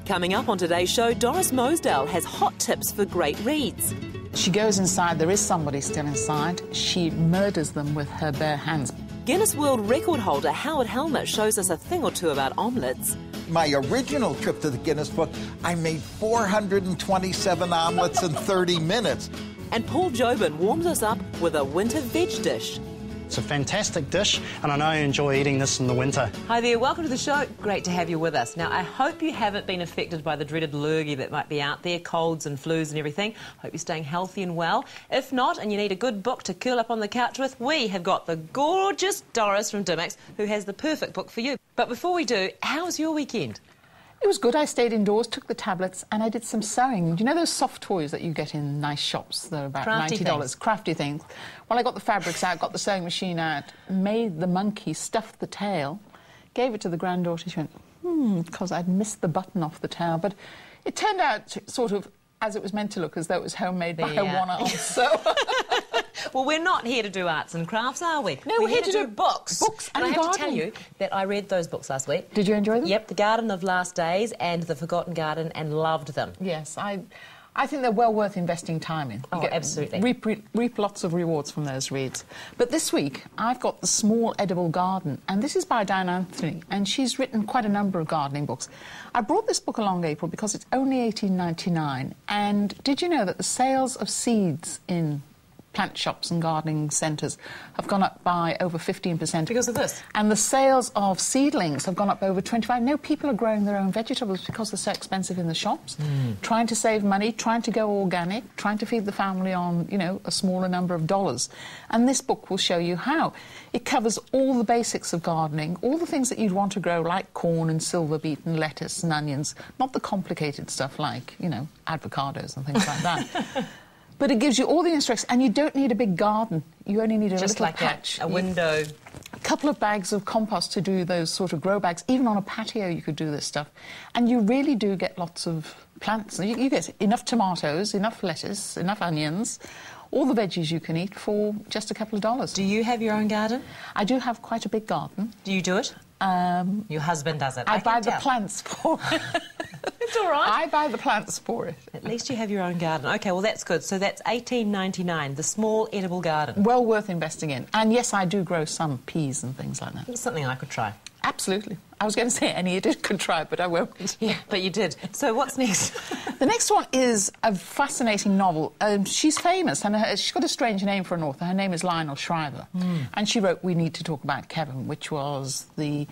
Coming up on today's show, Doris Mosdale has hot tips for great reads. She goes inside, there is somebody still inside. She murders them with her bare hands. Guinness World Record holder Howard Helmut shows us a thing or two about omelettes. My original trip to the Guinness Book, I made 427 omelettes in 30 minutes. And Paul Jobin warms us up with a winter veg dish. It's a fantastic dish, and I know you enjoy eating this in the winter. Hi there, welcome to the show. Great to have you with us. Now, I hope you haven't been affected by the dreaded lurgy that might be out there, colds and flus and everything. Hope you're staying healthy and well. If not, and you need a good book to curl up on the couch with, we have got the gorgeous Doris from Dymocks, who has the perfect book for you. But before we do, how was your weekend? It was good. I stayed indoors, took the tablets, and I did some sewing. Do you know those soft toys that you get in nice shops? They're about Crafty $90. things. Crafty things. Well, I got the fabrics out, got the sewing machine out, made the monkey, stuffed the tail, gave it to the granddaughter. She went, because I'd missed the button off the tail. But it turned out sort of as it was meant to look, as though it was homemade by a one-arm sewer. Well, we're not here to do arts and crafts, are we? No, we're here to do books. Books and I have to gardening. tell you that I read those books last week. Did you enjoy them? Yep, The Garden of Last Days and The Forgotten Garden, and loved them. Yes, I think they're well worth investing time in. Oh, absolutely. Reap lots of rewards from those reads. But this week, I've got The Small Edible Garden, and this is by Diane Anthony, and she's written quite a number of gardening books. I brought this book along, April, because it's only $18.99, and did you know that the sales of seeds in plant shops and gardening centres have gone up by over 15%. Because of this? And the sales of seedlings have gone up over 25%. No, people are growing their own vegetables because they're so expensive in the shops, trying to save money, trying to go organic, trying to feed the family on, you know, a smaller number of dollars. And this book will show you how. It covers all the basics of gardening, all the things that you'd want to grow, like corn and silver beet and lettuce and onions, not the complicated stuff like, you know, avocados and things like that. But it gives you all the instructions, and you don't need a big garden. You only need a just little like patch. A window. A couple of bags of compost to do those sort of grow bags. Even on a patio you could do this stuff. And you really do get lots of plants. You get enough tomatoes, enough lettuce, enough onions, all the veggies you can eat for just a couple of dollars. Do you have your own garden? I do have quite a big garden. Do you do it? Your husband does it. I buy the tell. plants for it. It's all right. I buy the plants for it. At least you have your own garden. OK, well, that's good. So that's $18.99, The Small Edible Garden. Well worth investing in. And yes, I do grow some peas and things like that. It's something I could try. Absolutely. I was going to say any idiot could try, but I won't. Yeah, but you did. So what's next? The next one is a fascinating novel. She's famous, and she's got a strange name for an author. Her name is Lionel Shriver. And she wrote We Need to Talk About Kevin, which was the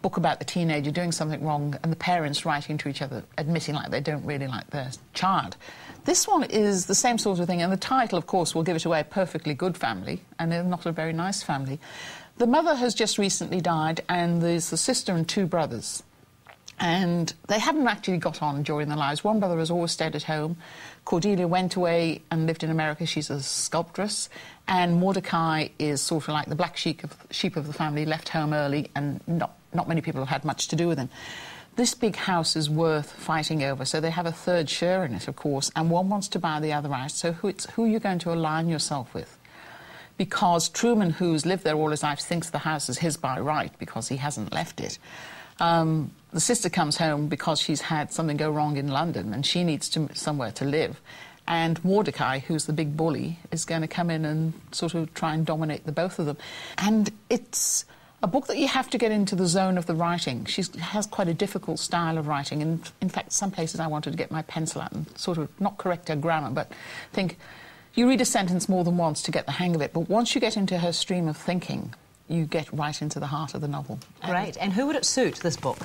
book about the teenager doing something wrong and the parents writing to each other, admitting like they don't really like their child. This one is the same sort of thing, and the title, of course, will give it away, Perfectly Good Family, and they're not a very nice family. The mother has just recently died, and there's the sister and two brothers. And they haven't actually got on during their lives. One brother has always stayed at home. Cordelia went away and lived in America. She's a sculptress. And Mordecai is sort of like the black sheep of the family, left home early, and not many people have had much to do with him. This big house is worth fighting over, so they have a third share in it, of course, and one wants to buy the other out. So who are you going to align yourself with? Because Truman, who's lived there all his life, thinks the house is his by right because he hasn't left it. The sister comes home because she's had something go wrong in London and she needs somewhere to live. And Mordecai, who's the big bully, is going to come in and sort of try and dominate the both of them. And it's a book that you have to get into the zone of the writing. She has quite a difficult style of writing. And in fact, some places I wanted to get my pencil out and sort of not correct her grammar, but think, you read a sentence more than once to get the hang of it. But once you get into her stream of thinking, you get right into the heart of the novel. Great. And who would it suit, this book?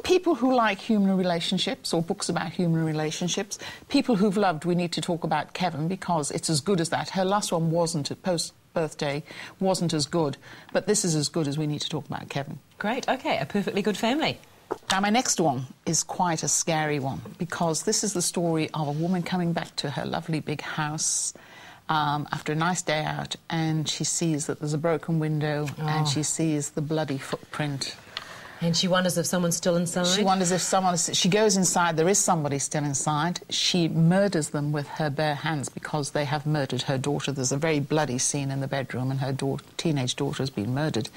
People who like human relationships or books about human relationships. People who've loved We Need to Talk About Kevin because it's as good as that. Her last one wasn't, post-birthday, wasn't as good. But this is as good as We Need to Talk About Kevin. Great. OK, A Perfectly Good Family. Now, my next one is quite a scary one because this is the story of a woman coming back to her lovely big house after a nice day out, and she sees that there's a broken window and she sees the bloody footprint. And she wonders if someone's still inside? She wonders if she goes inside, there is somebody still inside. She murders them with her bare hands because they have murdered her daughter. There's a very bloody scene in the bedroom and her teenage daughter has been murdered.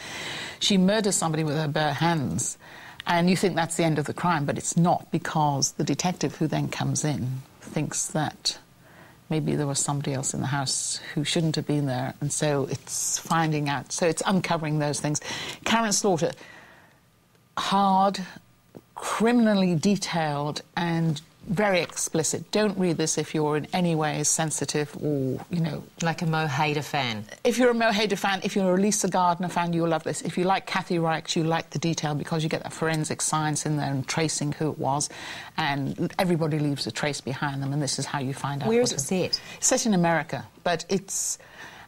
She murders somebody with her bare hands. And you think that's the end of the crime, but it's not, because the detective who then comes in thinks that maybe there was somebody else in the house who shouldn't have been there, and so it's finding out. So it's uncovering those things. Karen Slaughter, hard, criminally detailed, and very explicit. Don't read this if you're in any way sensitive or, you know... Like a Mo Hader fan. If you're a Mo Hader fan, if you're a Lisa Gardner fan, you'll love this. If you like Kathy Reichs, you like the detail because you get that forensic science in there and tracing who it was, and everybody leaves a trace behind them, and this is how you find out. Where is it set? It's set in America, but it's...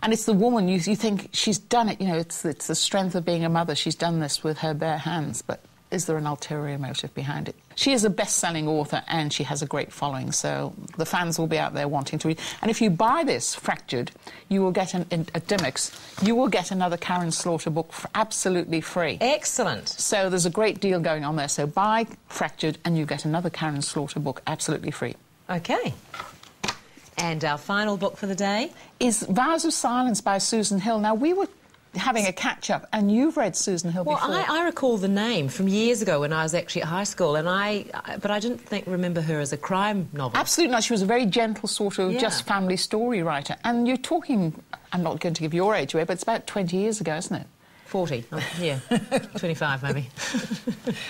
And it's the woman, you think she's done it, you know, it's the strength of being a mother. She's done this with her bare hands, but is there an ulterior motive behind it? She is a best-selling author, and she has a great following, so the fans will be out there wanting to read. And if you buy this, Fractured, you will get, at Dymocks, you will get another Karen Slaughter book for absolutely free. Excellent. So there's a great deal going on there. So buy Fractured, and you get another Karen Slaughter book absolutely free. OK. And our final book for the day? Is Vows of Silence by Susan Hill. Now, we were having a catch-up, and you've read Susan Hill before. Well, I recall the name from years ago when I was actually at high school, and but I didn't remember her as a crime novel. Absolutely not. She was a very gentle sort of just family story writer. And you're talking, I'm not going to give your age away, but it's about 20 years ago, isn't it? 40, yeah, 25 maybe.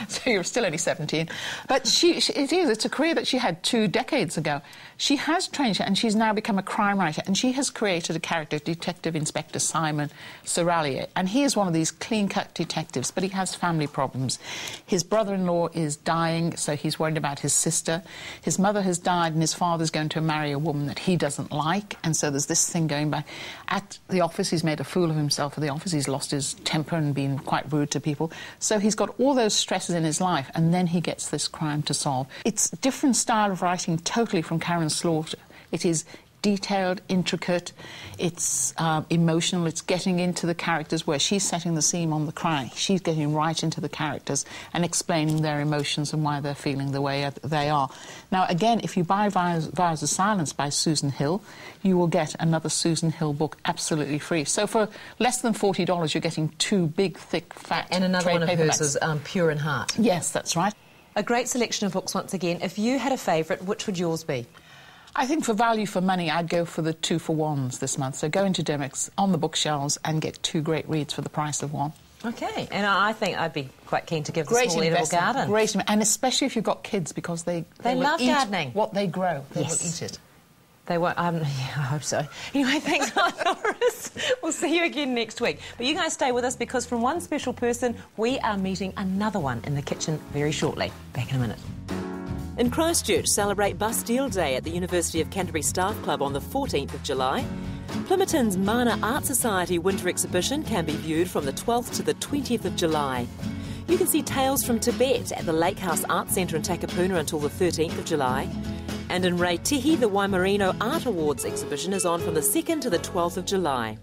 So you're still only 17. But it's a career that she had 2 decades ago. She has trained, and she's now become a crime writer, and she has created a character, Detective Inspector Simon Serralier, and he is one of these clean-cut detectives, but he has family problems. His brother-in-law is dying, so he's worried about his sister. His mother has died, and his father's going to marry a woman that he doesn't like, and so there's this thing going back. At the office, he's made a fool of himself at the office. He's lost his temper and been quite rude to people. So he's got all those stresses in his life, and then he gets this crime to solve. It's a different style of writing totally from Karen Slaughter. It is detailed, intricate, it's emotional, it's getting into the characters where she's setting the scene on the crime. She's getting right into the characters and explaining their emotions and why they're feeling the way they are. Now, again, if you buy Vows of Silence by Susan Hill, you will get another Susan Hill book absolutely free. So for less than $40, you're getting 2 big, thick, fat and another one of hers paperbacks. is Pure in Heart. Yes, that's right. A great selection of books once again. If you had a favourite, which would yours be? I think for value for money, I'd go for the 2-for-1s this month. So go into Dymocks, on the bookshelves, and get 2 great reads for the price of 1. OK, and I think I'd be quite keen to give the small edible garden. Great, and especially if you've got kids, because they love will eat gardening. What they grow, they will eat it. They won't. Yeah, I hope so. Anyway, thanks, Doris. We'll see you again next week. But you guys stay with us, because from one special person, we are meeting another one in the kitchen very shortly. Back in a minute. In Christchurch, celebrate Bastille Day at the University of Canterbury Staff Club on the 14th of July. Plympton's Mana Art Society winter exhibition can be viewed from the 12th to the 20th of July. You can see Tales from Tibet at the Lake House Art Centre in Takapuna until the 13th of July. And in Reitihi, the Waimarino Art Awards exhibition is on from the 2nd to the 12th of July.